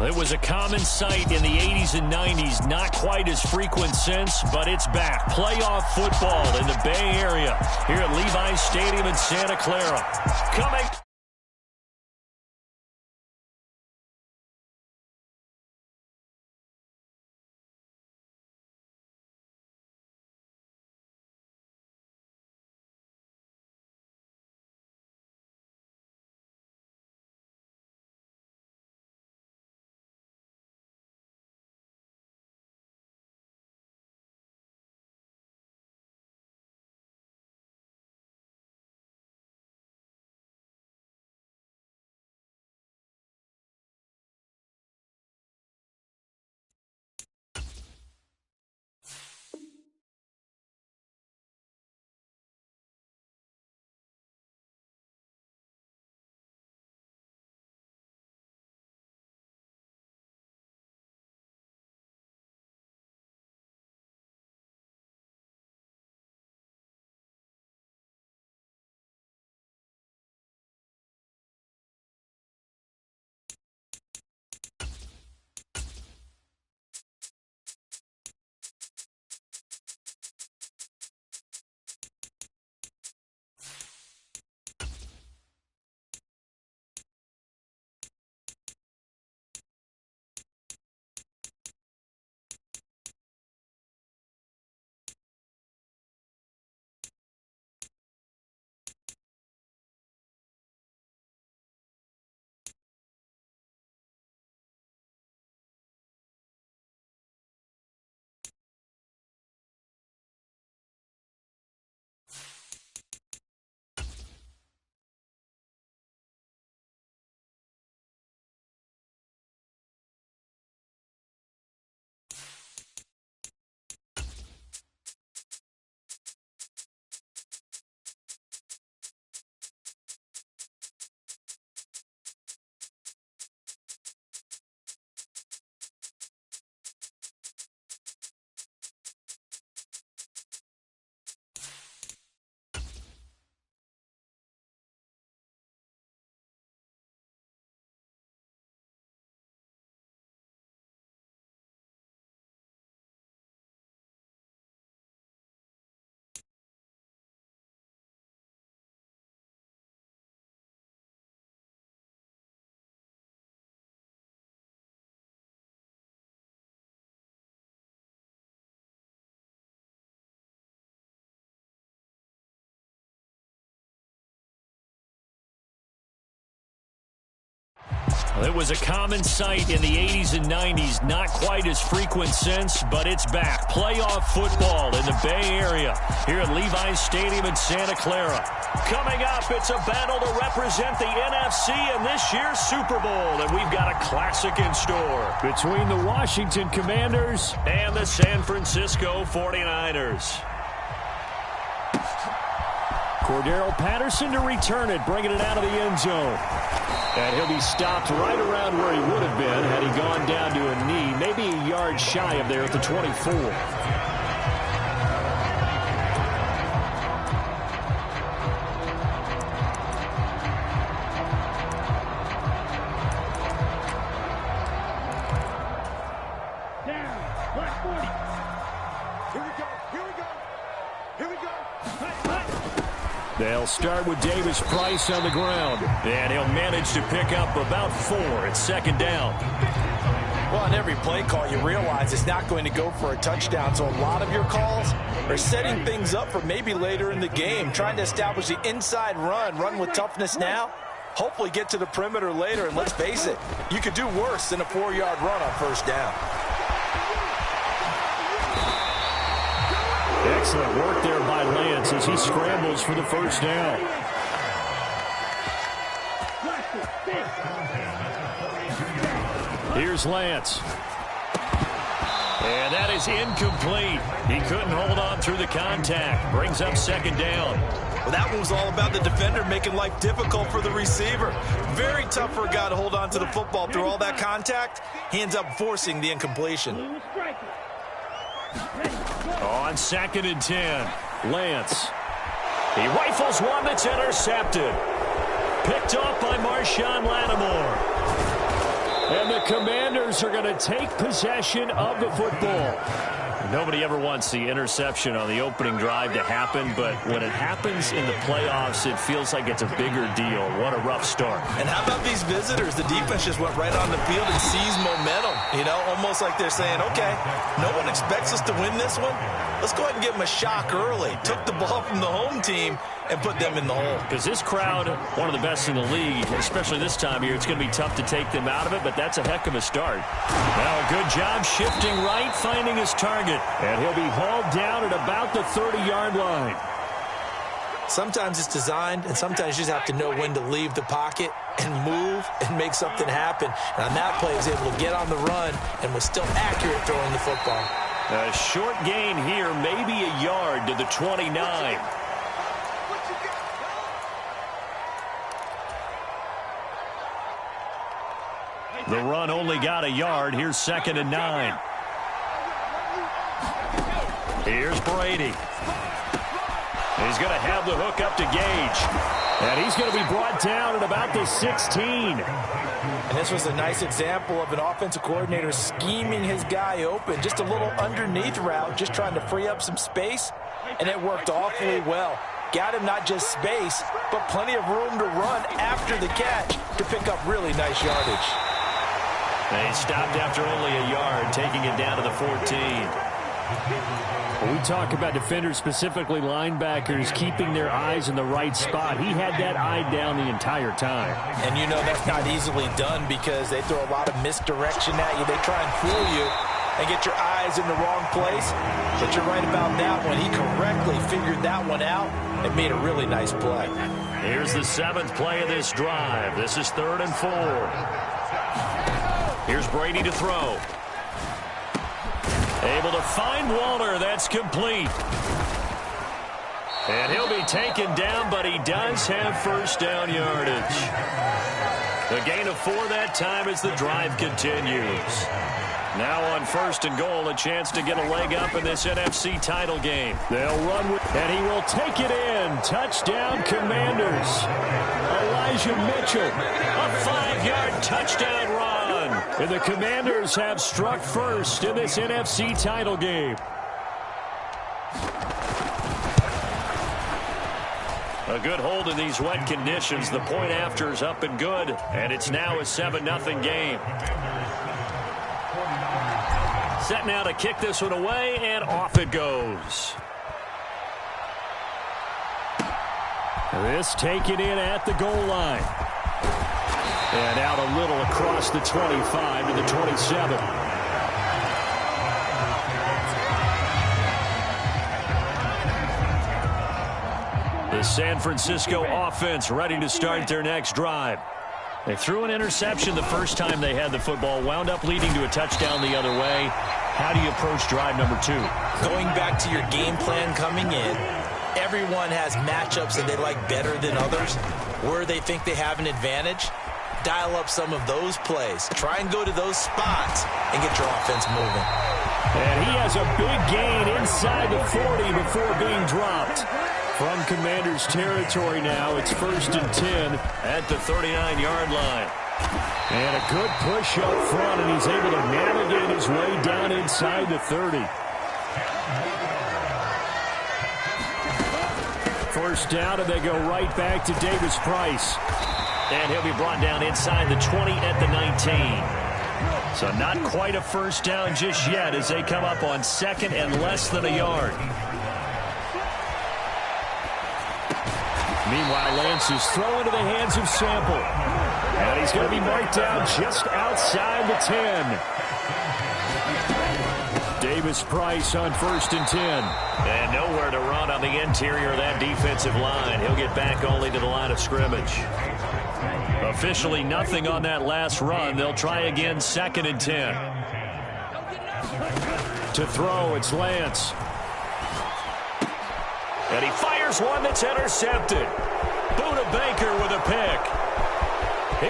It was a common sight in the 80s and 90s. Not quite as frequent since, but it's back. Playoff football in the Bay Area here at Levi's Stadium in Santa Clara. Coming. It was a common sight in the 80s and 90s. Not quite as frequent since, but it's back. Playoff football in the Bay Area here at Levi's Stadium in Santa Clara. Coming up, it's a battle to represent the NFC in this year's Super Bowl, and we've got a classic in store between the Washington Commanders and the San Francisco 49ers. Cordero Patterson to return it, bringing it out of the end zone. And he'll be stopped right around where he would have been had he gone down to a knee, maybe a yard shy of there at the 24. They'll start with Davis Price on the ground, and he'll manage to pick up about 4 at second down. Well, on every play call, you realize it's not going to go for a touchdown, so a lot of your calls are setting things up for maybe later in the game, trying to establish the inside run with toughness now, hopefully get to the perimeter later, and let's face it, you could do worse than a 4-yard run on first down. Excellent work there by Lance as he scrambles for the first down. Here's Lance. And that is incomplete. He couldn't hold on through the contact. Brings up second down. Well, that one was all about the defender making life difficult for the receiver. Very tough for a guy to hold on to the football through all that contact. He ends up forcing the incompletion. On 2nd and 10, Lance. He rifles one that's intercepted. Picked off by Marshawn Lattimore. And the Commanders are going to take possession of the football. Nobody ever wants the interception on the opening drive to happen, but when it happens in the playoffs, it feels like it's a bigger deal. What a rough start. And how about these visitors? The defense just went right on the field and seized momentum. You know, almost like they're saying, okay, no one expects us to win this one. Let's go ahead and give them a shock early. Took the ball from the home team and put them in the hole. Because this crowd, one of the best in the league, especially this time of year, it's going to be tough to take them out of it, but that's a heck of a start. Now a good job shifting right, finding his target. And he'll be hauled down at about the 30-yard line. Sometimes it's designed, and sometimes you just have to know when to leave the pocket and move and make something happen. And on that play, he was able to get on the run and was still accurate throwing the football. A short gain here, maybe a yard to the 29. The run only got a yard. Here's 2nd and 9. Here's Brady. He's going to have the hook up to Gage. And he's going to be brought down at about the 16. And this was a nice example of an offensive coordinator scheming his guy open. Just a little underneath route, just trying to free up some space. And it worked awfully well. Got him not just space, but plenty of room to run after the catch to pick up really nice yardage. They stopped after only a yard, taking it down to the 14. When we talk about defenders, specifically linebackers, keeping their eyes in the right spot, he had that eye down the entire time. And you know that's not easily done because they throw a lot of misdirection at you. They try and fool you and get your eyes in the wrong place. But you're right about that one. He correctly figured that one out and made a really nice play. Here's the 7th play of this drive. This is 3rd and 4. Here's Brady to throw. Able to find Waller. That's complete. And he'll be taken down, but he does have first down yardage. The gain of 4 that time as the drive continues. Now on 1st and goal, a chance to get a leg up in this NFC title game. They'll run with, and he will take it in. Touchdown, Commanders. Elijah Mitchell, a 5-yard touchdown run. And the Commanders have struck first in this NFC title game. A good hold in these wet conditions. The point after is up and good, and it's now a 7-0 game. Set now to kick this one away, and off it goes. This taken in at the goal line. And out a little across the 25 to the 27. The San Francisco offense ready to start their next drive. They threw an interception the first time they had the football, wound up leading to a touchdown the other way. How do you approach drive number 2? Going back to your game plan coming in, everyone has matchups that they like better than others. Where they think they have an advantage, dial up some of those plays. Try and go to those spots and get your offense moving. And he has a big gain inside the 40 before being dropped. From Commanders territory now, it's 1st and 10 at the 39-yard line. And a good push up front, and he's able to navigate his way down inside the 30. First down, and they go right back to Davis Price. And he'll be brought down inside the 20 at the 19. So not quite a first down just yet as they come up on 2nd and less than a yard. Meanwhile, Lance is thrown into the hands of Sample. And he's going to be marked down just outside the 10. Davis Price on 1st and 10. And nowhere to run on the interior of that defensive line. He'll get back only to the line of scrimmage. Officially nothing on that last run. They'll try again 2nd and 10. To throw, it's Lance. And he fires one that's intercepted. Buda Baker with a pick.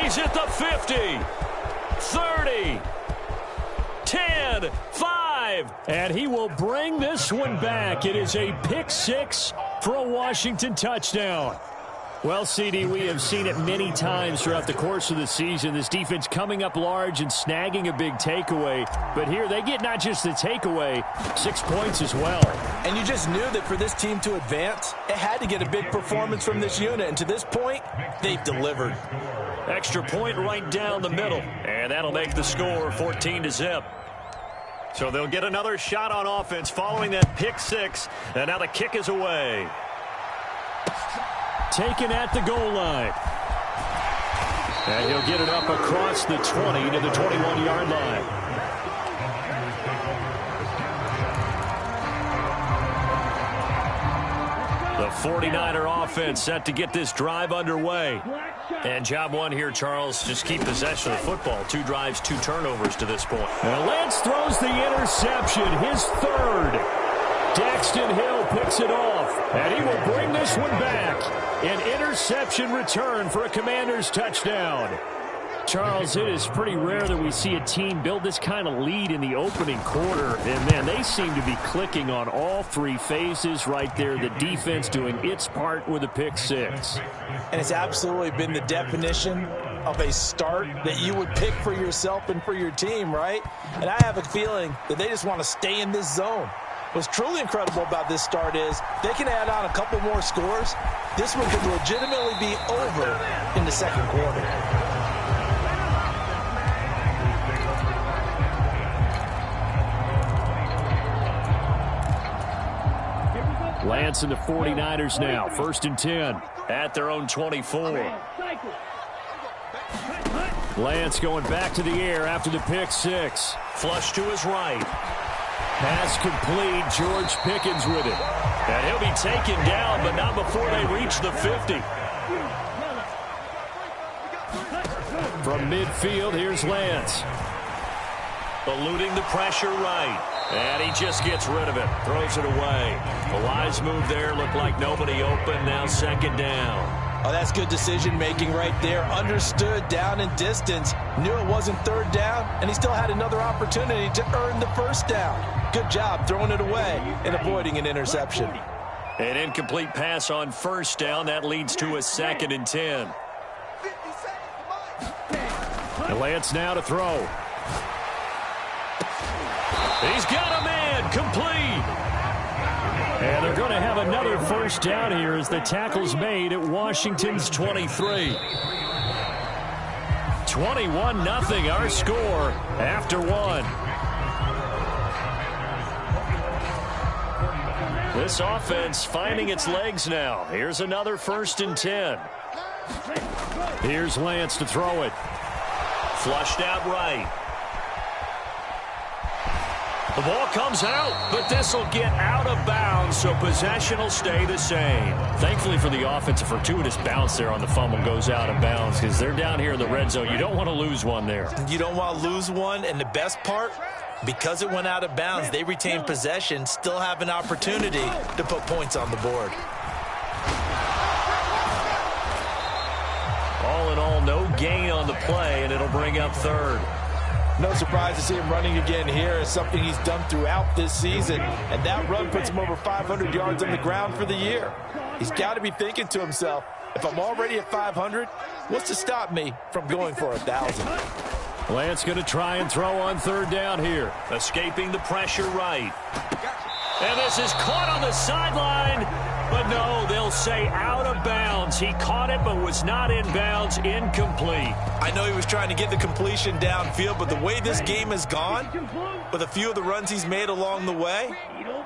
He's at the 50, 30, 10, 5. And he will bring this one back. It is a pick 6 for a Washington touchdown. Well, CD, we have seen it many times throughout the course of the season. This defense coming up large and snagging a big takeaway. But here they get not just the takeaway, 6 points as well. And you just knew that for this team to advance, it had to get a big performance from this unit. And to this point, they've delivered. Extra point right down the middle. And that'll make the score 14-0. So they'll get another shot on offense following that pick six. And now the kick is away. Taken at the goal line. And he'll get it up across the 20 to the 21-yard line. The 49er offense set to get this drive underway. And job one here, Charles, just keep possession of the football. 2 drives, 2 turnovers to this point. And Lance throws the interception, his third. Daxton Hill picks it off, and he will bring this one back. An interception return for a Commanders touchdown. Charles, it is pretty rare that we see a team build this kind of lead in the opening quarter. And, man, they seem to be clicking on all 3 phases right there. The defense doing its part with a pick six. And it's absolutely been the definition of a start that you would pick for yourself and for your team, right? And I have a feeling that they just want to stay in this zone. What's truly incredible about this start is they can add on a couple more scores. This one could legitimately be over in the second quarter. Lance and the 49ers now. 1st and 10 at their own 24. Lance going back to the air after the pick six. Flush to his right. Pass complete. George Pickens with it. And he'll be taken down, but not before they reach the 50. From midfield, here's Lance. Eluding the pressure right. And he just gets rid of it. Throws it away. A wise move there. Looked like nobody open. Now 2nd down. Oh, that's good decision-making right there. Understood down in distance. Knew it wasn't 3rd down, and he still had another opportunity to earn the 1st down. Good job throwing it away and avoiding an interception. An incomplete pass on 1st down. That leads to a 2nd and 10. And Lance now to throw. He's got a man. Complete. And they're going to have another 1st down here as the tackle's made at Washington's 23. 21-0 our score after 1. This offense finding its legs now. Here's another 1st and 10. Here's Lance to throw it. Flushed out right. The ball comes out, but this will get out of bounds, so possession will stay the same. Thankfully for the offense, a fortuitous bounce there on the fumble goes out of bounds because they're down here in the red zone. You don't want to lose one there. You don't want to lose one, and the best part, because it went out of bounds, they retain possession, still have an opportunity to put points on the board. All in all, no gain on the play, and it'll bring up 3rd. No surprise to see him running again here. It's something he's done throughout this season. And that run puts him over 500 yards on the ground for the year. He's got to be thinking to himself, if I'm already at 500, what's to stop me from going for 1,000? Lance going to try and throw on 3rd down here. Escaping the pressure right. And this is caught on the sideline. But no, they'll say out of bounds. He caught it but was not in bounds. Incomplete. I know he was trying to get the completion downfield, but the way this game has gone, with a few of the runs he's made along the way,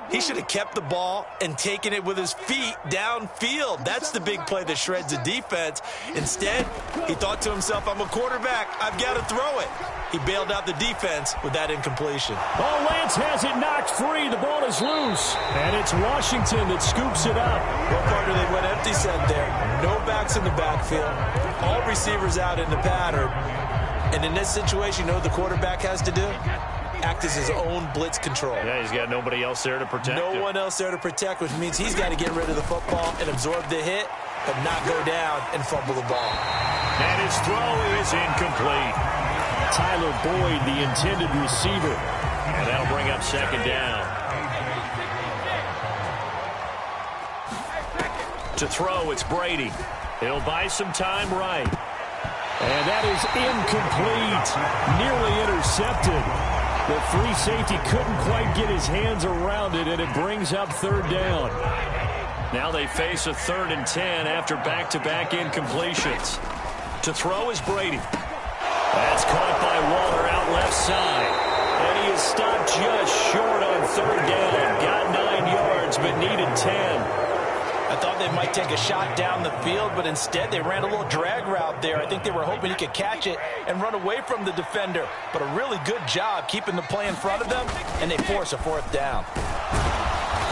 he should have kept the ball and taken it with his feet downfield. That's the big play that shreds the defense. Instead, he thought to himself, I'm a quarterback. I've got to throw it. He bailed out the defense with that incompletion. Oh, Lance has it knocked free. The ball is loose. And it's Washington that scoops it up. Well, partner, they went empty set there. No backs in the backfield. All receivers out in the pattern. And in this situation, you know what the quarterback has to do? Act as his own blitz control. Yeah, he's got nobody else there to protect him. No one else there to protect, which means he's got to get rid of the football and absorb the hit, but not go down and fumble the ball. And his throw is incomplete. Tyler Boyd, the intended receiver. And that'll bring up 2nd down. To throw, it's Brady. He'll buy some time right. And that is incomplete. Nearly intercepted. The free safety couldn't quite get his hands around it, and it brings up third down. Now they face a 3rd and 10 after back-to-back incompletions. To throw is Brady. That's caught by Waller out left side. And he is stopped just short on third down. Got 9 yards, but needed 10. I thought they might take a shot down the field, but instead they ran a little drag route there. I think they were hoping he could catch it and run away from the defender. But a really good job keeping the play in front of them, and they force a 4th down.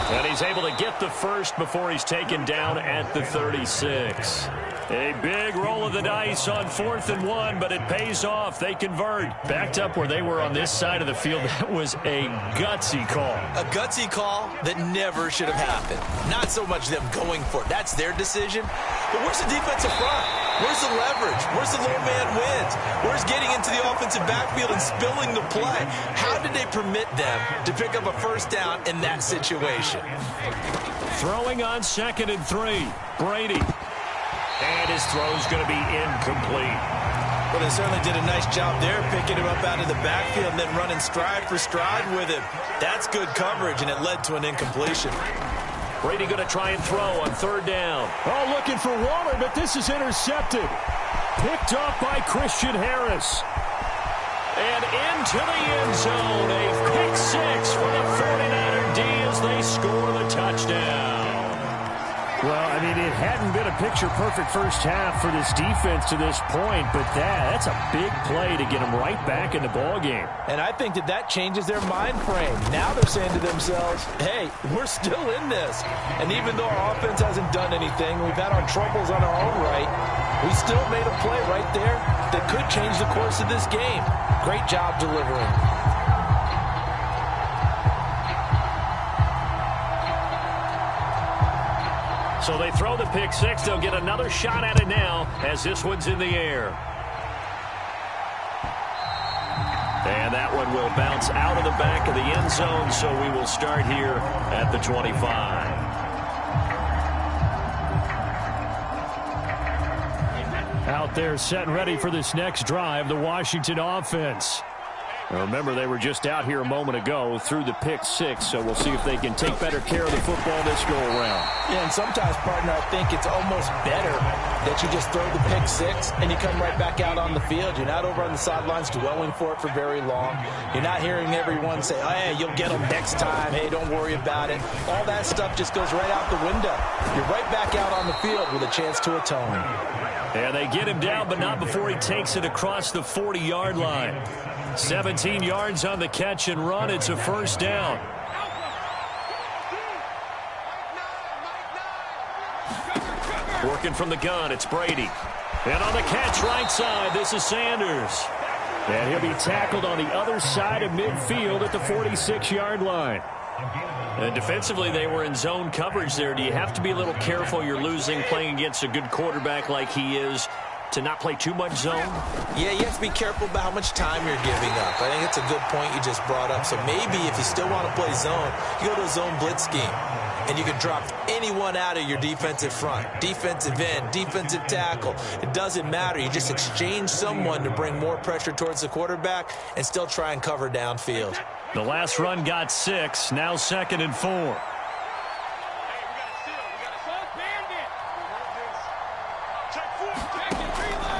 And he's able to get the first before he's taken down at the 36. A big roll of the dice on 4th and 1, but it pays off. They convert. Backed up where they were on this side of the field. That was a gutsy call. A gutsy call that never should have happened. Not so much them going for it. That's their decision. But where's the defensive front? Where's the leverage? Where's the low man wins? Where's getting into the offensive backfield and spilling the play? How did they permit them to pick up a 1st down in that situation? Throwing on 2nd and 3. Brady. And his throw's going to be incomplete. Well, they certainly did a nice job there, picking him up out of the backfield and then running stride for stride with him. That's good coverage, and it led to an incompletion. Brady going to try and throw on 3rd down. Oh, looking for Waller, but this is intercepted. Picked off by Christian Harris. And into the end zone. A pick 6 for the 49er D as they score the touchdown. Well, I mean, it hadn't been a picture-perfect first half for this defense to this point, but that's a big play to get them right back in the ballgame. And I think that changes their mind frame. Now they're saying to themselves, hey, we're still in this. And even though our offense hasn't done anything, we've had our troubles on our own right, we still made a play right there that could change the course of this game. Great job delivering. So they throw the pick 6. They'll get another shot at it now as this one's in the air. And that one will bounce out of the back of the end zone, so we will start here at the 25. Out there set and ready for this next drive, the Washington offense. Now remember, they were just out here a moment ago through the pick 6, so we'll see if they can take better care of the football this go-around. Yeah, and sometimes, partner, I think it's almost better that you just throw the pick 6 and you come right back out on the field. You're not over on the sidelines dwelling for it for very long. You're not hearing everyone say, oh, hey, you'll get them next time. Hey, don't worry about it. All that stuff just goes right out the window. You're right back out on the field with a chance to atone. Yeah, they get him down, but not before he takes it across the 40-yard line. 17 yards on the catch and run. It's a 1st down. Working from the gun, it's Brady. And on the catch right side, this is Sanders. And he'll be tackled on the other side of midfield at the 46-yard line. And defensively, they were in zone coverage there. Do you have to be a little careful? You're losing playing against a good quarterback like he is, to not play too much zone? Yeah, you have to be careful about how much time you're giving up. I think it's a good point you just brought up. So maybe if you still want to play zone, you go to a zone blitz scheme. And you can drop anyone out of your defensive front. Defensive end, defensive tackle. It doesn't matter. You just exchange someone to bring more pressure towards the quarterback and still try and cover downfield. The last run got 6. Now 2nd and 4.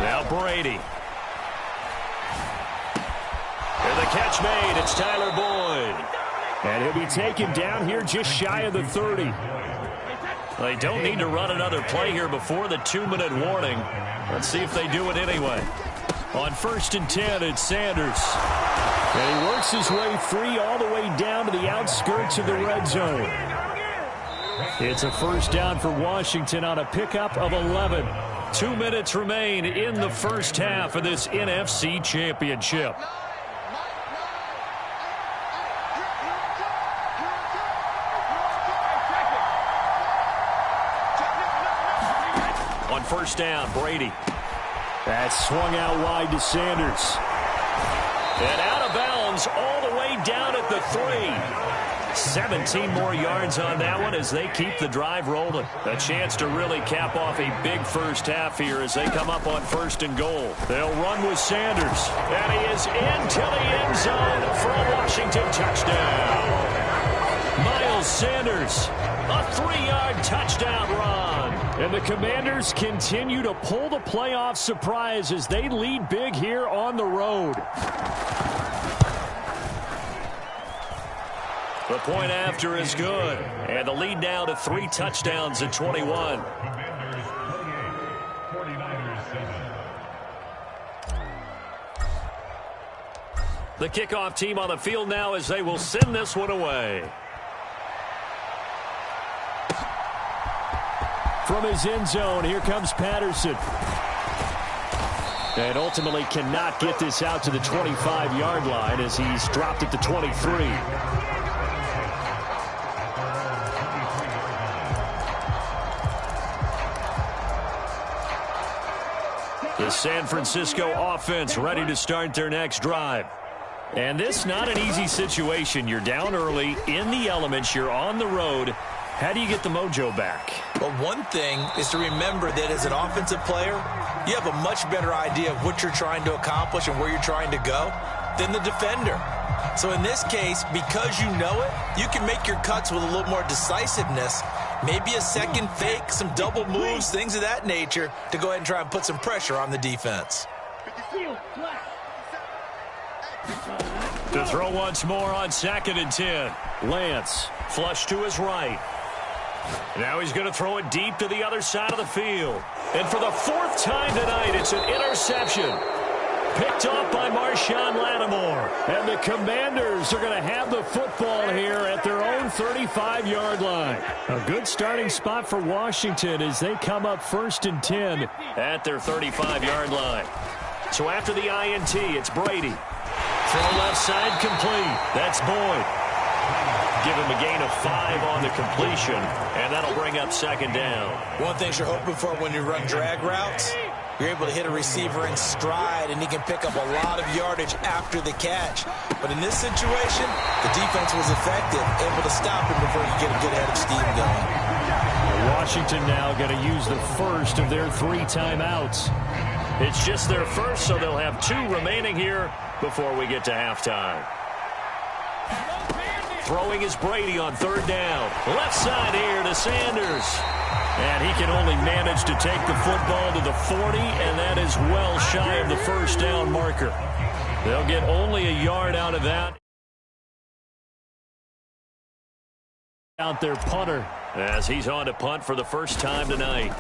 Now Brady. And the catch made. It's Tyler Boyd. And he'll be taken down here just shy of the 30. They don't need to run another play here before the 2-minute warning. Let's see if they do it anyway. On 1st and 10, it's Sanders. And he works his way free all the way down to the outskirts of the red zone. It's a 1st down for Washington on a pickup of 11. 2 minutes remain in the first half of this NFC Championship. On 1st down, Brady. That's swung out wide to Sanders. And out of bounds all the way down at the 3. 17 more yards on that one as they keep the drive rolling. A chance to really cap off a big first half here as they come up on 1st and goal. They'll run with Sanders. And he is into the end zone for a Washington touchdown. Miles Sanders, a 3-yard touchdown run. And the Commanders continue to pull the playoff surprise as they lead big here on the road. The point after is good. And the lead now to 3 touchdowns at 21. The kickoff team on the field now as they will send this one away. From his end zone, here comes Patterson. And ultimately cannot get this out to the 25-yard line as he's dropped at the 23. The San Francisco offense ready to start their next drive. And this not an easy situation. You're down early, in the elements, you're on the road. How do you get the mojo back? Well, one thing is to remember that as an offensive player, you have a much better idea of what you're trying to accomplish and where you're trying to go than the defender. So in this case, because you know it, you can make your cuts with a little more decisiveness. Maybe a second fake, some double moves, things of that nature to go ahead and try and put some pressure on the defense. To throw once more on 2nd and 10. Lance, flush to his right. Now he's going to throw it deep to the other side of the field. And for the 4th time tonight, it's an interception. Picked off by Marshawn Lattimore. And the Commanders are going to have the football here at their own 35-yard line. A good starting spot for Washington as they come up 1st and 10 at their 35-yard line. So after the INT, it's Brady. Throw left side complete. That's Boyd. Give him a gain of 5 on the completion, and that'll bring up 2nd down. One thing you're hoping for when you run drag routes, you're able to hit a receiver in stride, and he can pick up a lot of yardage after the catch. But in this situation, the defense was effective, able to stop him before he could get a good head of steam going. Washington now going to use the first of their 3 timeouts. It's just their first, so they'll have 2 remaining here before we get to halftime. Throwing is Brady on 3rd down. Left side here to Sanders. And he can only manage to take the football to the 40, and that is well shy of the 1st down marker. They'll get only a yard out of that. Out their punter as he's on to punt for the first time tonight.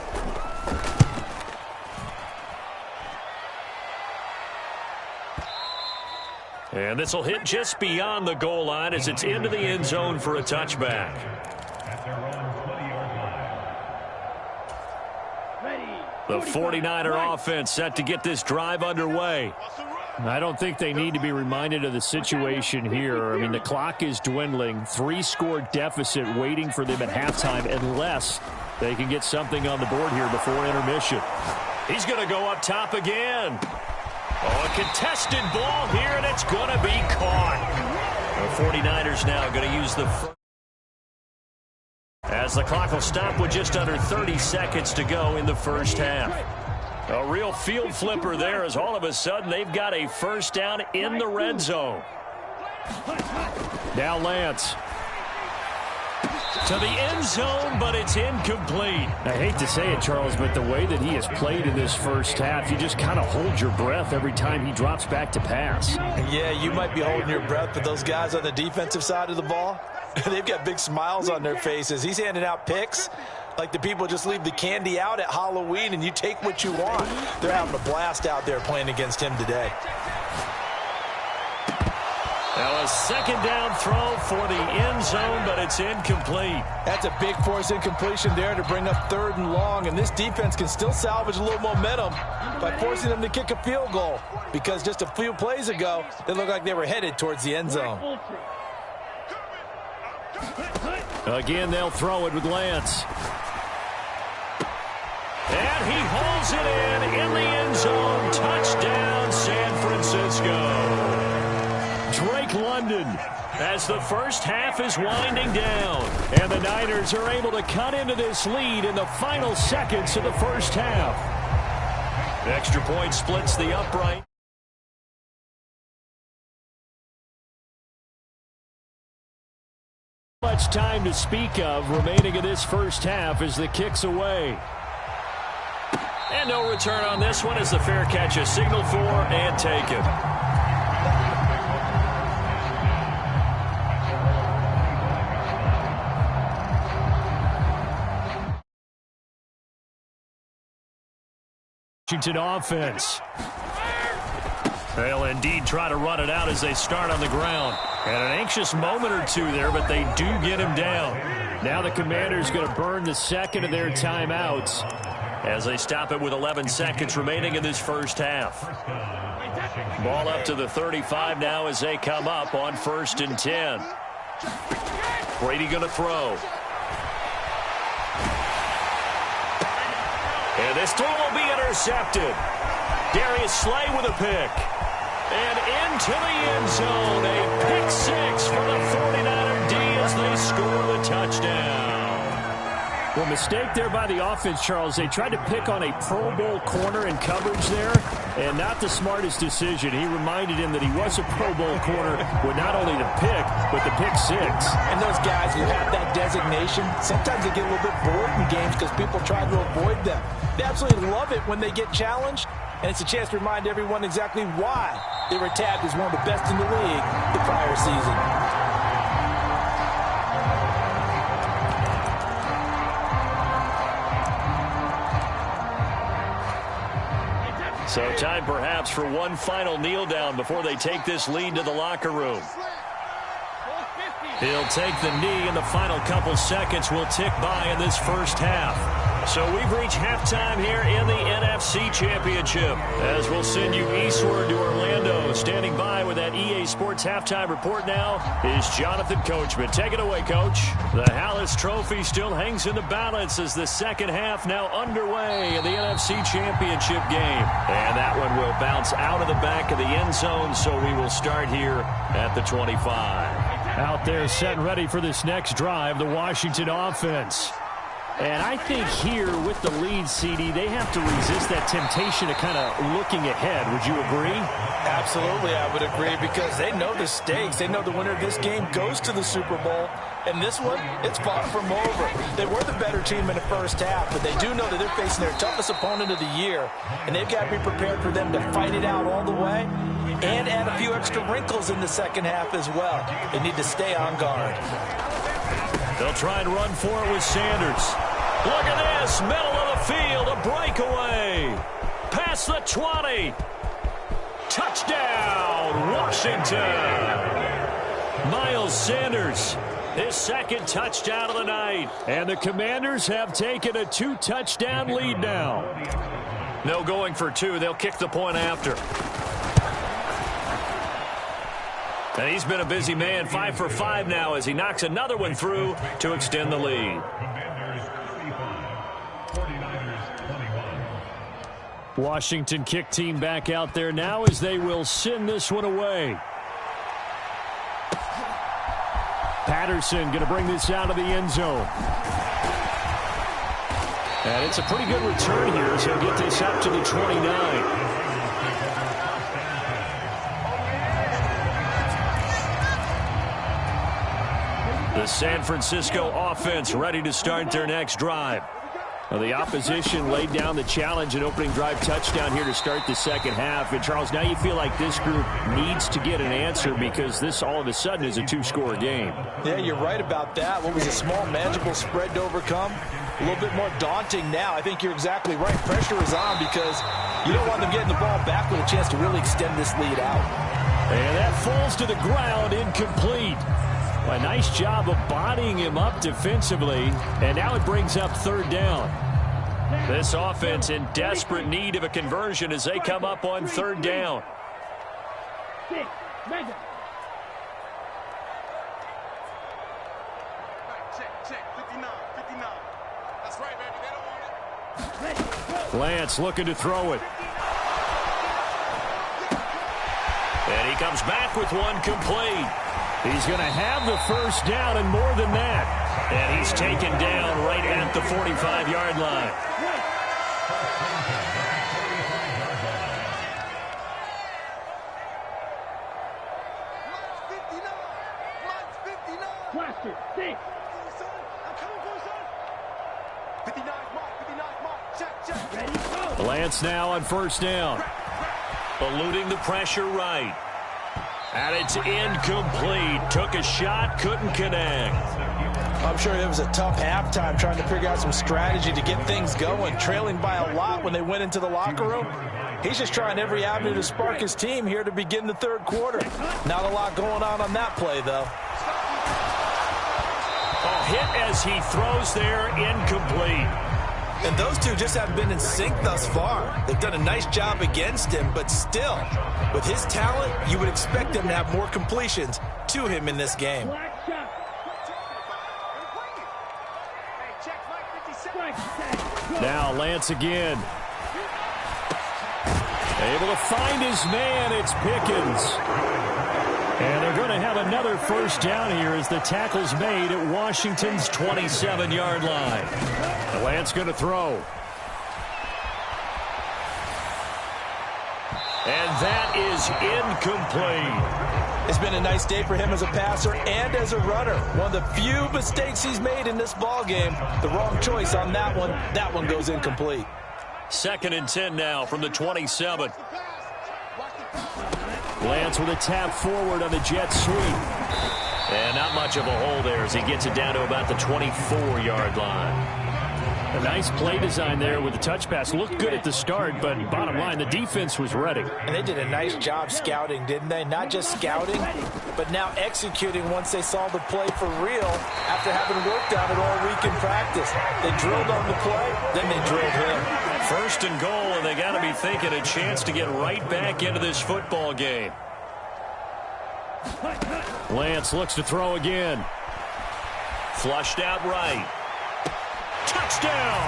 And this will hit just beyond the goal line as it's into the end zone for a touchback. The 49er offense set to get this drive underway. I don't think they need to be reminded of the situation here. I mean, the clock is dwindling. 3-score deficit waiting for them at halftime unless they can get something on the board here before intermission. He's going to go up top again. Oh, a contested ball here, and it's going to be caught. The 49ers now going to use the first. As the clock will stop with just under 30 seconds to go in the first half. A real field flipper there as all of a sudden they've got a first down in the red zone. Now Lance. To the end zone, but it's incomplete. I hate to say it, Charles, but the way that he has played in this first half, you just kind of hold your breath every time he drops back to pass. Yeah, you might be holding your breath, but those guys on the defensive side of the ball, they've got big smiles on their faces. He's handing out picks like the people just leave the candy out at Halloween and you take what you want. They're having a blast out there playing against him today. Now a second down throw for the end zone, but it's incomplete. That's a big force incompletion there to bring up 3rd and long, and this defense can still salvage a little momentum by forcing them to kick a field goal because just a few plays ago, they looked like they were headed towards the end zone. Again, they'll throw it with Lance. And he hauls it in the end zone. Touchdown, San Francisco. Drake London as the first half is winding down. And the Niners are able to cut into this lead in the final seconds of the first half. The extra point splits the upright. Much time to speak of remaining in this first half as the kick's away. And no return on this one as the fair catch is signaled for and taken. Washington offense. They'll indeed try to run it out as they start on the ground. And an anxious moment or two there, but they do get him down. Now the Commanders going to burn the second of their timeouts as they stop it with 11 seconds remaining in this first half. Ball up to the 35 now as they come up on 1st and 10. Brady going to throw. And this throw will be intercepted. Darius Slay with a pick. And into the end zone. A pick six for the 49er D as they score the touchdown. Well, mistake there by the offense, Charles. They tried to pick on a Pro Bowl corner in coverage there, and not the smartest decision. He reminded him that he was a Pro Bowl corner with not only the pick, but the pick six. And those guys who have that designation, sometimes they get a little bit bored in games because people try to avoid them. They absolutely love it when they get challenged, and it's a chance to remind everyone exactly why they were tabbed as one of the best in the league the prior season. So time perhaps for one final kneel down before they take this lead to the locker room. He'll take the knee, and the final couple seconds will tick by in this first half. So we've reached halftime here in the NFC Championship as we'll send you eastward to Orlando. Standing by with that EA Sports halftime report now is Jonathan Coachman. Take it away, Coach. The Hallis Trophy still hangs in the balance as the second half now underway in the NFC Championship game. And that one will bounce out of the back of the end zone, so we will start here at the 25. Out there set and ready for this next drive, the Washington offense. And I think here with the lead, CD, they have to resist that temptation to kind of looking ahead. Would you agree? Absolutely, I would agree, because they know the stakes. They know the winner of this game goes to the Super Bowl. And this one, it's far from over. They were the better team in the first half, but they do know that they're facing their toughest opponent of the year. And they've got to be prepared for them to fight it out all the way and add a few extra wrinkles in the second half as well. They need to stay on guard. They'll try and run for it with Sanders. Look at this, middle of the field, a breakaway. Past the 20. Touchdown, Washington. Miles Sanders, his second touchdown of the night. And the Commanders have taken a 2-touchdown lead now. No going for two. They'll kick the point after. And he's been a busy man, 5 for 5 now as he knocks another one through to extend the lead. Washington kick team back out there now as they will send this one away. Patterson going to bring this out of the end zone. And it's a pretty good return here as he'll get this up to the 29. The San Francisco offense ready to start their next drive. Well, the opposition laid down the challenge and opening drive touchdown here to start the second half. And, Charles, now you feel like this group needs to get an answer because this all of a sudden is a two-score game. Yeah, you're right about that. What was a small, manageable spread to overcome? A little bit more daunting now. I think you're exactly right. Pressure is on because you don't want them getting the ball back with a chance to really extend this lead out. And that falls to the ground, incomplete. A nice job of bodying him up defensively, and now it brings up third down. This offense in desperate need of a conversion as they come up on third down. Lance looking to throw it. And he comes back with one complete. He's going to have the first down and more than that. And he's taken down right at the 45-yard line. Lance now on first down. Eluding the pressure right. And it's incomplete. Took a shot, couldn't connect. I'm sure it was a tough halftime trying to figure out some strategy to get things going. Trailing by a lot when they went into the locker room. He's just trying every avenue to spark his team here to begin the third quarter. Not a lot going on that play, though. A hit as he throws there, incomplete. And those two just haven't been in sync thus far. They've done a nice job against him, but still, with his talent, you would expect him to have more completions to him in this game. Now Lance again. Able to find his man. It's Pickens. And they're going to have another first down here as the tackle's made at Washington's 27-yard line. Lance going to throw. And that is incomplete. It's been a nice day for him as a passer and as a runner. One of the few mistakes he's made in this ballgame. The wrong choice on that one. That one goes incomplete. 2nd and 10 now from the 27. Lance with a tap forward on the jet sweep. And not much of a hole there as he gets it down to about the 24-yard line. A nice play design there with the touch pass. Looked good at the start, but bottom line, the defense was ready. And they did a nice job scouting, didn't they? Not just scouting, but now executing once they saw the play for real after having worked on it all week in practice. They drilled on the play, then they drilled him. 1st and goal, and they got to be thinking a chance to get right back into this football game. Lance looks to throw again. Flushed out right. Touchdown!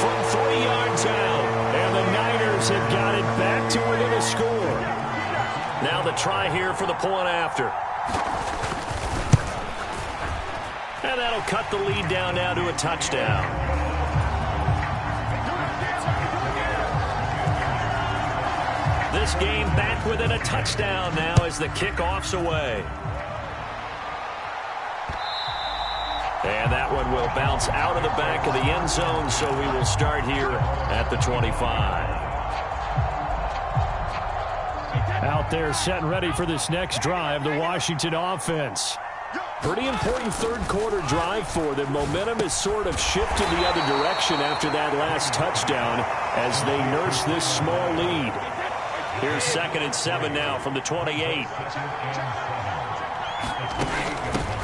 From 3 yards out. And the Niners have got it back to within a score. Now the try here for the point after. And that'll cut the lead down now to a touchdown. This game back within a touchdown now as the kickoff's away. And that one will bounce out of the back of the end zone, so we will start here at the 25. Out there set and ready for this next drive, the Washington offense. Pretty important third quarter drive for them. Momentum has sort of shifted the other direction after that last touchdown as they nurse this small lead. Here's 2nd and 7 now from the 28.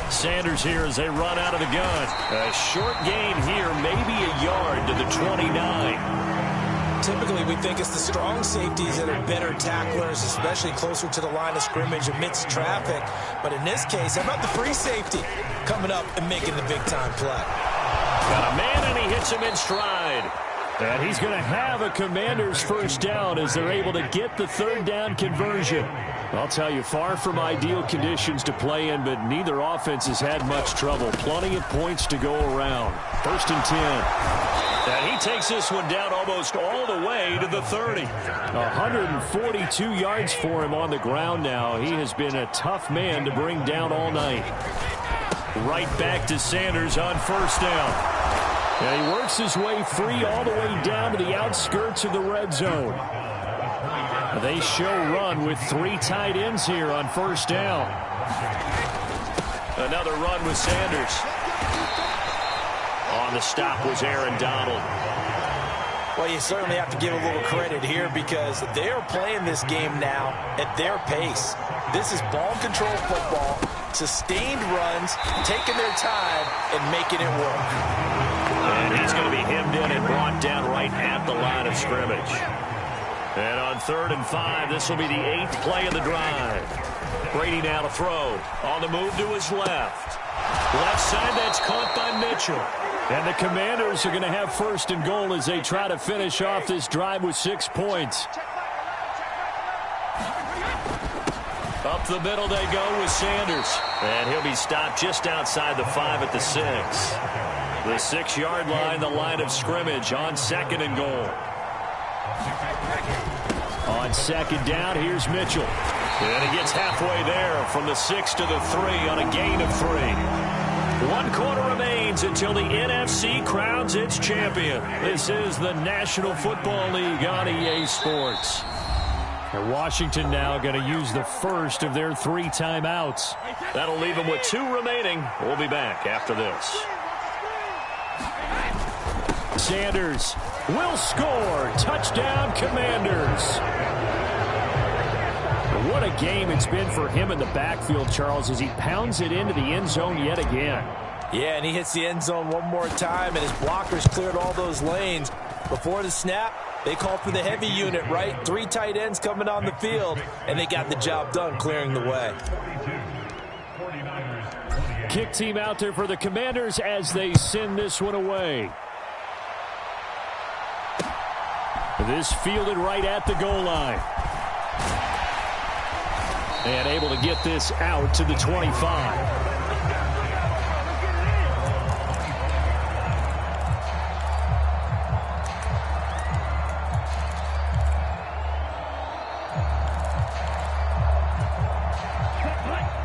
Sanders here as they run out of the gun. A short gain here, maybe a yard to the 29. Typically, we think it's the strong safeties that are better tacklers, especially closer to the line of scrimmage amidst traffic. But in this case, how about the free safety coming up and making the big-time play? Got a man, and he hits him in stride. And he's going to have a Commander's first down as they're able to get the 3rd down conversion. I'll tell you, far from ideal conditions to play in, but neither offense has had much trouble. Plenty of points to go around. 1st and 10. And he takes this one down almost all the way to the 30. 142 yards for him on the ground now. He has been a tough man to bring down all night. Right back to Sanders on 1st down. And he works his way free all the way down to the outskirts of the red zone. They show run with 3 tight ends here on 1st down. Another run with Sanders. On the stop was Aaron Donald. Well, you certainly have to give a little credit here because they're playing this game now at their pace. This is ball control football, sustained runs, taking their time, and making it work. And he's going to be hemmed in and brought down right at the line of scrimmage. And on 3rd and 5, this will be the 8th play of the drive. Brady now to throw. On the move to his left. Left side, that's caught by Mitchell. And the Commanders are going to have 1st and goal as they try to finish off this drive with 6 points. Up the middle they go with Sanders. And he'll be stopped just outside the 5 at the 6. The 6-yard line, the line of scrimmage on 2nd and goal. On 2nd down, here's Mitchell. And he gets halfway there from the 6 to the 3 on a gain of 3. 1 quarter remains until the NFC crowns its champion. This is the National Football League on EA Sports. And Washington now going to use the first of their 3 timeouts. That'll leave them with 2 remaining. We'll be back after this. Sanders will score. Touchdown, Commanders. What a game it's been for him in the backfield, Charles, as he pounds it into the end zone yet again. Yeah, and he hits the end zone one more time, and his blockers cleared all those lanes. Before the snap, they called for the heavy unit, right? 3 tight ends coming on the field, and they got the job done clearing the way. Kick team out there for the Commanders as they send this one away. This fielded right at the goal line. And able to get this out to the 25.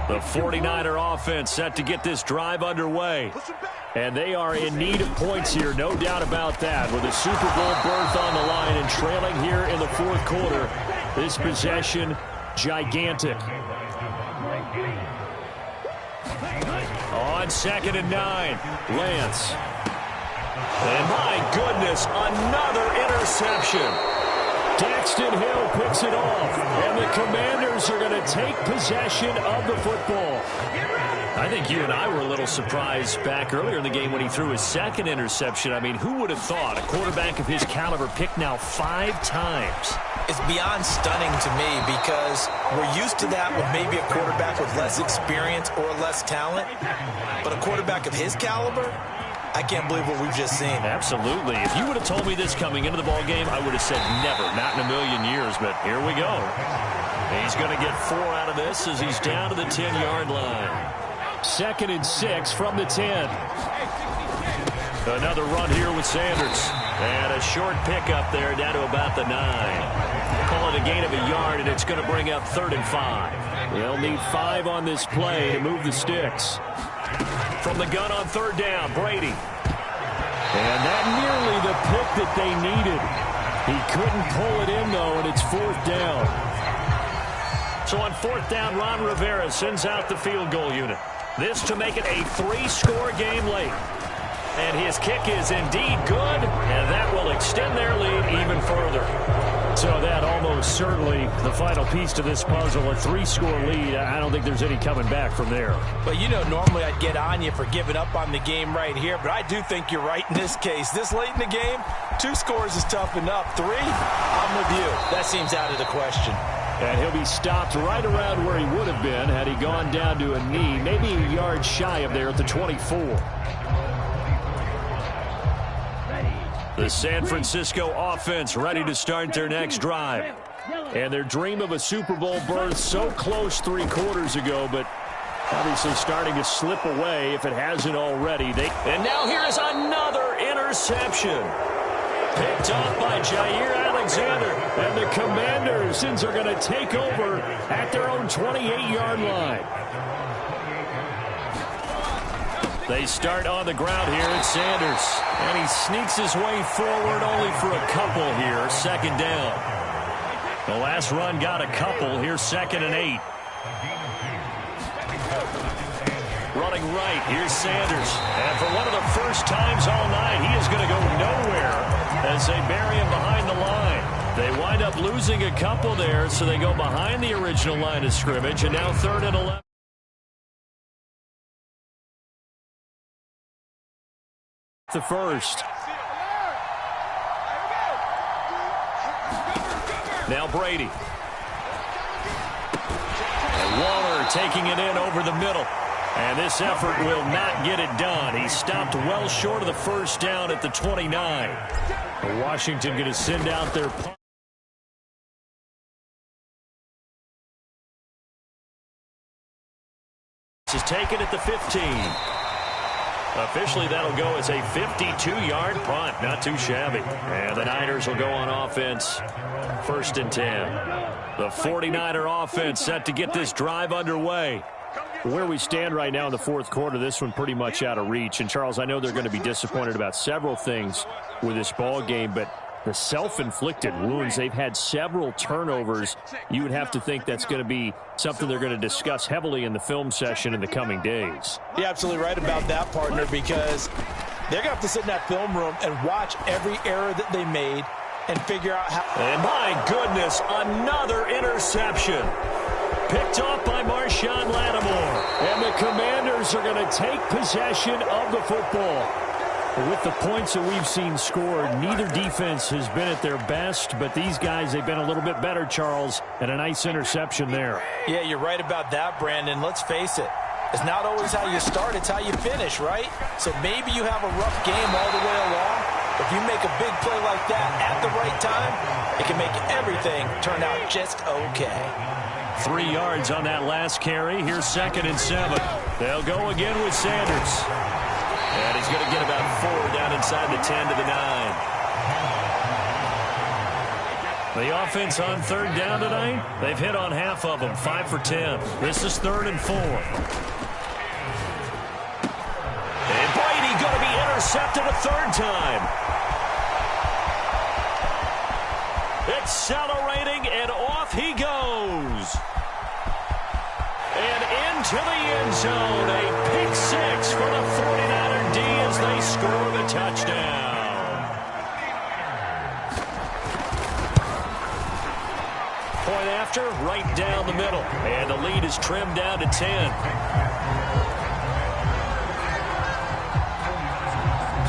The 49er offense set to get this drive underway. And they are in need of points here, no doubt about that. With a Super Bowl berth on the line and trailing here in the 4th quarter, this possession gigantic. On 2nd and 9, Lance. And my goodness, another interception. Daxton Hill picks it off, and the Commanders are going to take possession of the football. I think you and I were a little surprised back earlier in the game when he threw his 2nd interception. I mean, who would have thought a quarterback of his caliber picked now 5 times? It's beyond stunning to me because we're used to that with maybe a quarterback with less experience or less talent. But a quarterback of his caliber, I can't believe what we've just seen. Absolutely. If you would have told me this coming into the ball game, I would have said never, not in a million years. But here we go. He's going to get 4 out of this as he's down to the 10-yard line. 2nd and 6 from the 10. Another run here with Sanders. And a short pickup there down to about the 9. Call it a gain of a yard, and it's going to bring up 3rd and 5. They'll need 5 on this play to move the sticks. From the gun on 3rd down, Brady. And that nearly the pick that they needed. He couldn't pull it in, though, and it's 4th down. So on 4th down, Ron Rivera sends out the field goal unit. This to make it a 3-score game late. And his kick is indeed good, and that will extend their lead even further. So that almost certainly the final piece to this puzzle, a 3-score lead. I don't think there's any coming back from there. But, you know, normally I'd get on you for giving up on the game right here, but I do think you're right in this case. This late in the game, 2 scores is tough enough. 3, I'm with you. That seems out of the question. And he'll be stopped right around where he would have been had he gone down to a knee, maybe a yard shy of there at the 24. The San Francisco offense ready to start their next drive. And their dream of a Super Bowl berth so close 3 quarters ago, but obviously starting to slip away if it hasn't already. And now here is another interception. Picked off by Jair Alexander. And the Commanders are going to take over at their own 28-yard line. They start on the ground here at Sanders. And he sneaks his way forward only for a couple here. 2nd down. The last run got a couple. Here's 2nd and 8. Running right. Here's Sanders. And for one of the first times all night, he is going to go nowhere as they bury him behind the line. They wind up losing a couple there, so they go behind the original line of scrimmage. And now 3rd and 11. The first. Now Brady. And Waller taking it in over the middle. And this effort will not get it done. He stopped well short of the first down at the 29. Washington going to send out their punt. Is taken at the 15. Officially, that'll go as a 52-yard punt. Not too shabby. And the Niners will go on offense. 1st and 10. The 49er offense set to get this drive underway. Where we stand right now in the fourth quarter, this one pretty much out of reach. And, Charles, I know they're going to be disappointed about several things with this ball game, but the self-inflicted wounds, they've had several turnovers. You would have to think that's going to be something they're going to discuss heavily in the film session in the coming days. You're absolutely right about that, partner, because they're going to have to sit in that film room and watch every error that they made and figure out how. And my goodness, another interception. Picked off by Marshawn Lattimore. And the Commanders are going to take possession of the football. With the points that we've seen scored, neither defense has been at their best, but these guys, they've been a little bit better, Charles, and a nice interception there. Yeah, you're right about that, Brandon. Let's face it. It's not always how you start, it's how you finish, right? So maybe you have a rough game all the way along. If you make a big play like that at the right time, it can make everything turn out just okay. 3 yards on that last carry. Here's 2nd and 7. They'll go again with Sanders. And he's going to get about 4 down inside the 10 to the 9. The offense on 3rd down tonight, they've hit on half of them, 5 for 10. This is 3rd and 4. And Brady going to be intercepted a 3rd time. Accelerating, and off he goes. And into the end zone, a pick 6 for the 49er D as they score the touchdown. Point after, right down the middle. And the lead is trimmed down to 10.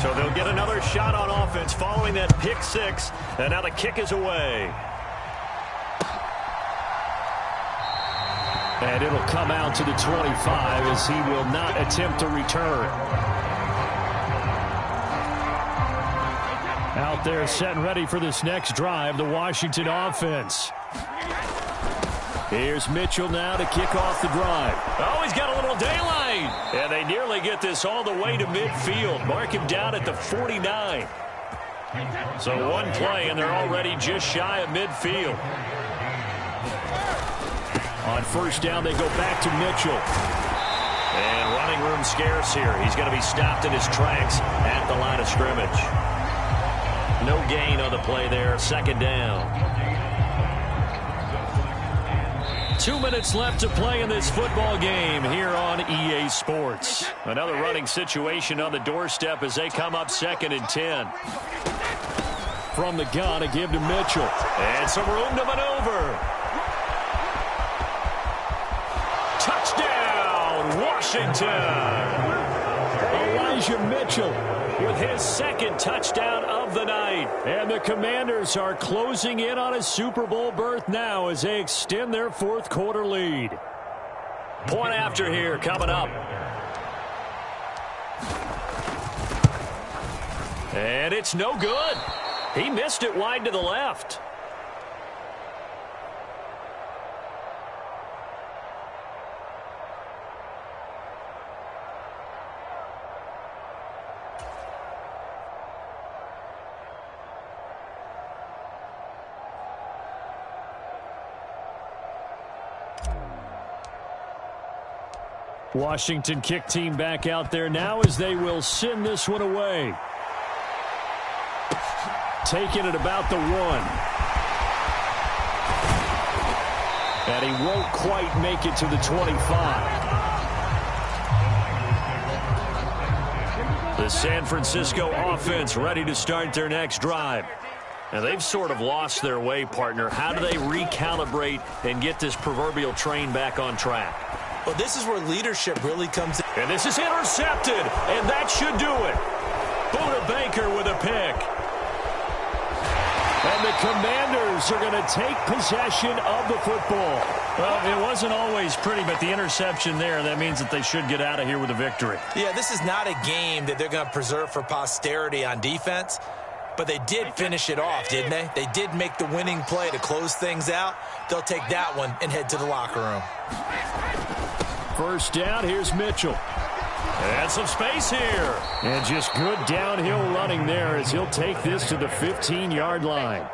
So they'll get another shot on offense following that pick 6. And now the kick is away. And it'll come out to the 25 as he will not attempt to return. Out there set and ready for this next drive, the Washington offense. Here's Mitchell now to kick off the drive. Oh, he's got a little daylight. And they nearly get this all the way to midfield. Mark him down at the 49. So one play, and they're already just shy of midfield. On 1st down, they go back to Mitchell. And running room scarce here. He's going to be stopped in his tracks at the line of scrimmage. No gain on the play there. 2nd down. 2 minutes left to play in this football game here on EA Sports. Another running situation on the doorstep as they come up 2nd and 10. From the gun, a give to Mitchell. And some room to maneuver. Touchdown, Washington. Elijah Mitchell with his 2nd touchdown of the night. And the Commanders are closing in on a Super Bowl berth now as they extend their 4th quarter lead. Point after here coming up. And it's no good. He missed it wide to the left. Washington kick team back out there now as they will send this one away. Taking it about the 1. And he won't quite make it to the 25. The San Francisco offense ready to start their next drive. Now, they've sort of lost their way, partner. How do they recalibrate and get this proverbial train back on track? Well, this is where leadership really comes in. And this is intercepted, and that should do it. Buda Baker with a pick. And the Commanders are going to take possession of the football. Well, it wasn't always pretty, but the interception there, that means that they should get out of here with a victory. Yeah, this is not a game that they're going to preserve for posterity on defense, but they did finish it off, didn't they? They did make the winning play to close things out. They'll take that one and head to the locker room. First down, here's Mitchell. And some space here. And just good downhill running there as he'll take this to the 15-yard line.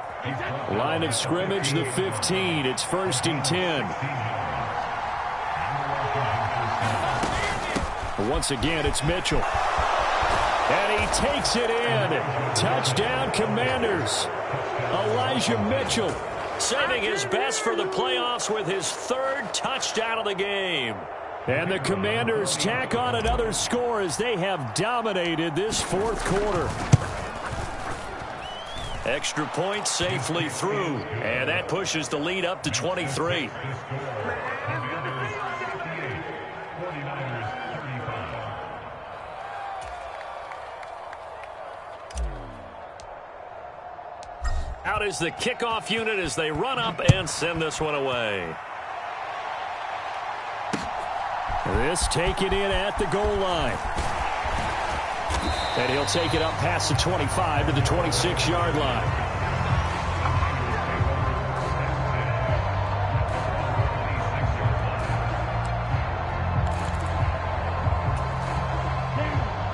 Line of scrimmage, the 15. It's 1st and 10. Once again, it's Mitchell. And he takes it in. Touchdown, Commanders. Elijah Mitchell. Saving his best for the playoffs with his 3rd touchdown of the game. And the Commanders tack on another score as they have dominated this 4th quarter. Extra point safely through. And that pushes the lead up to 23. Out is the kickoff unit as they run up and send this one away. This taken in at the goal line. And he'll take it up past the 25 to the 26-yard line.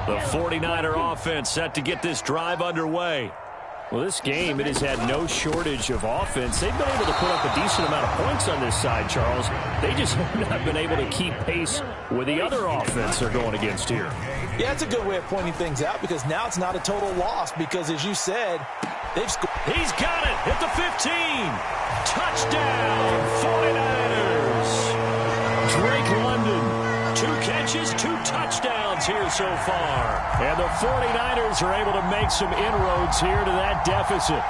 The 49er offense set to get this drive underway. Well, this game, it has had no shortage of offense. They've been able to put up a decent amount of points on this side, Charles. They just have not been able to keep pace with the other offense they're going against here. Yeah, it's a good way of pointing things out because now it's not a total loss because, as you said, they've scored. He's got it at the 15. Touchdown, 49ers. Drake London. 2 catches, 2 touchdowns here so far. And the 49ers are able to make some inroads here to that deficit.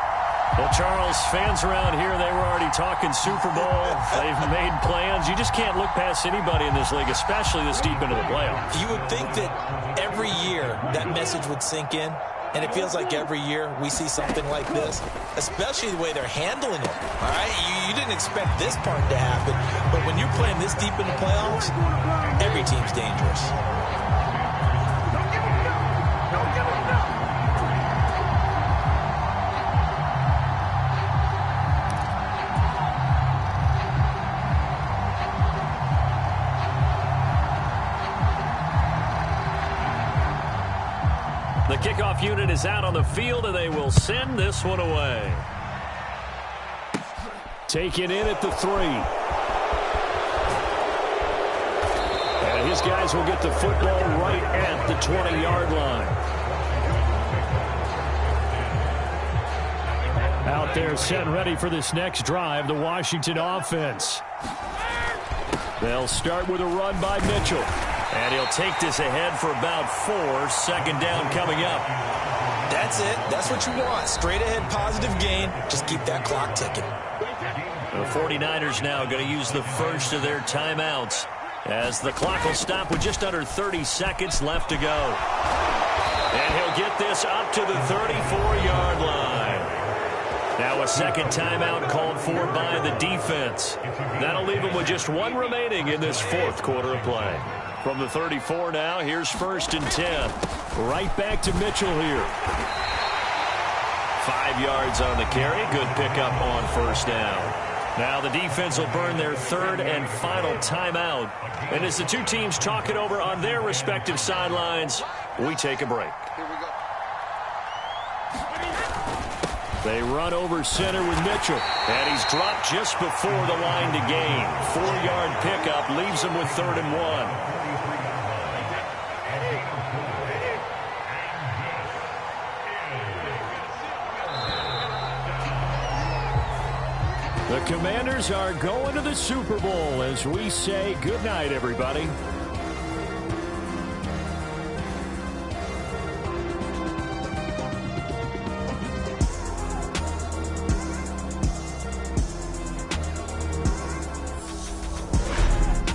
Well, Charles, fans around here, they were already talking Super Bowl. They've made plans. You just can't look past anybody in this league, especially this deep into the playoffs. You would think that every year that message would sink in, and it feels like every year we see something like this, especially the way they're handling it. All right, you didn't expect this part to happen, but when you're playing this deep in the playoffs, every team's dangerous. The kickoff unit is out on the field, and they will send this one away. Taken in at the 3. And his guys will get the football right at the 20-yard line. Out there set ready for this next drive, the Washington offense. They'll start with a run by Mitchell. And he'll take this ahead for about 4. 2nd down coming up. That's it. That's what you want. Straight ahead positive gain. Just keep that clock ticking. The 49ers now going to use the first of their timeouts as the clock will stop with just under 30 seconds left to go. And he'll get this up to the 34-yard line. Now a 2nd timeout called for by the defense. That'll leave them with just 1 remaining in this 4th quarter of play. From the 34 now, here's 1st and 10. Right back to Mitchell here. 5 yards on the carry. Good pickup on 1st down. Now the defense will burn their 3rd and final timeout. And as the 2 teams talk it over on their respective sidelines, we take a break. They run over center with Mitchell. And he's dropped just before the line to gain. 4-yard pickup leaves him with 3rd and 1. The Commanders are going to the Super Bowl as we say goodnight, everybody.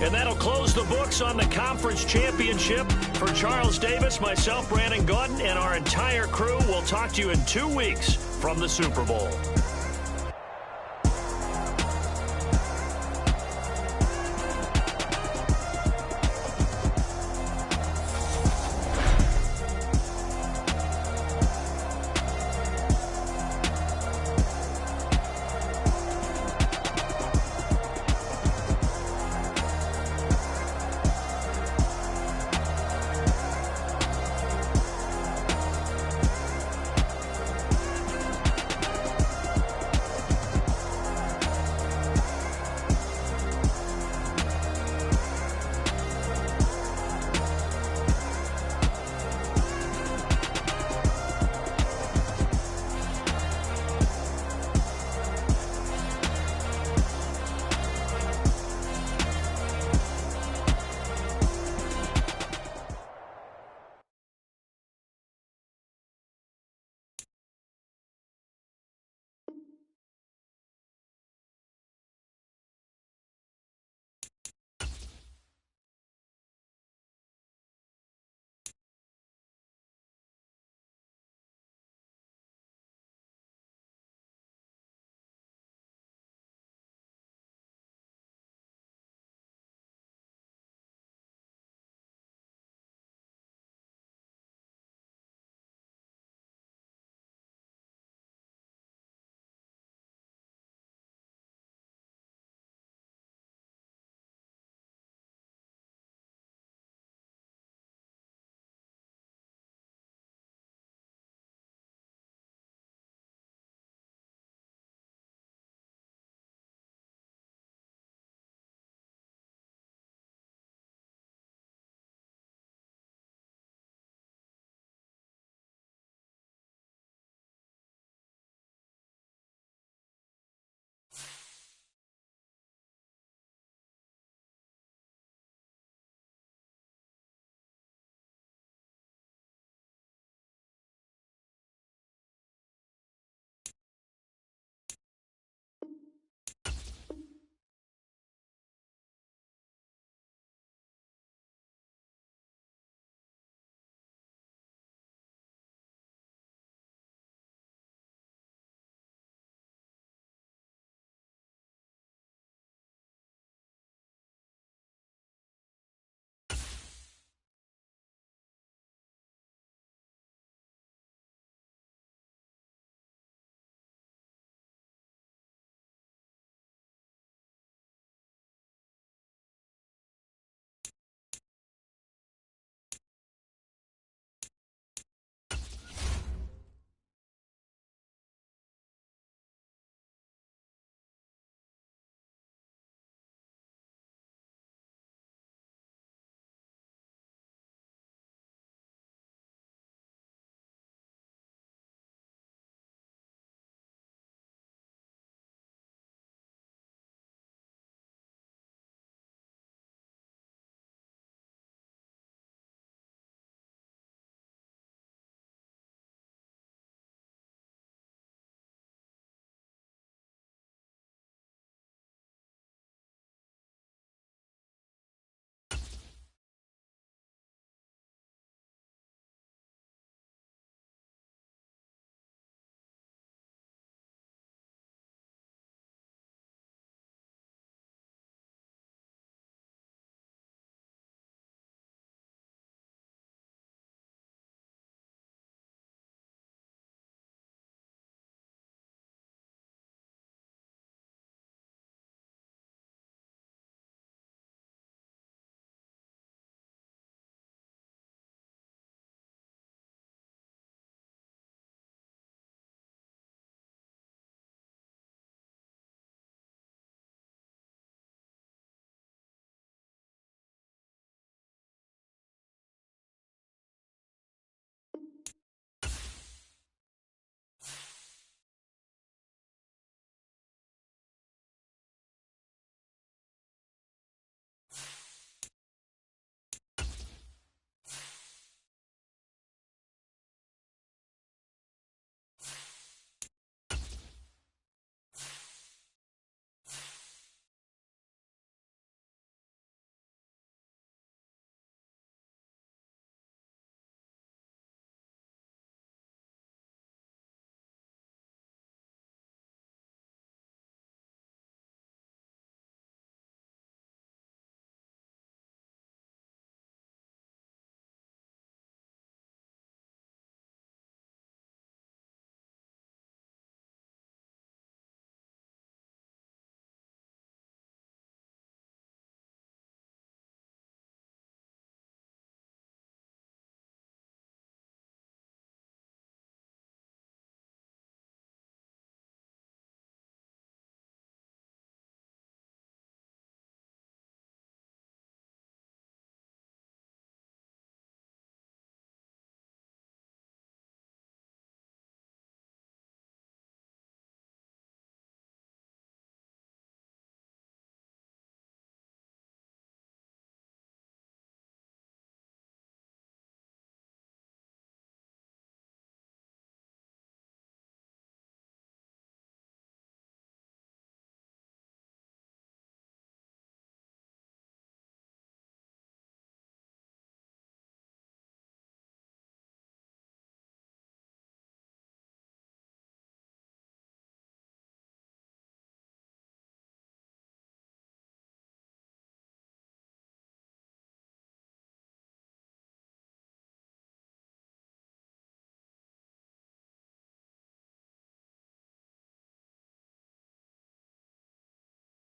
And that'll close the books on the conference championship. For Charles Davis, myself, Brandon Gaudin, and our entire crew, we'll talk to you in 2 weeks from the Super Bowl.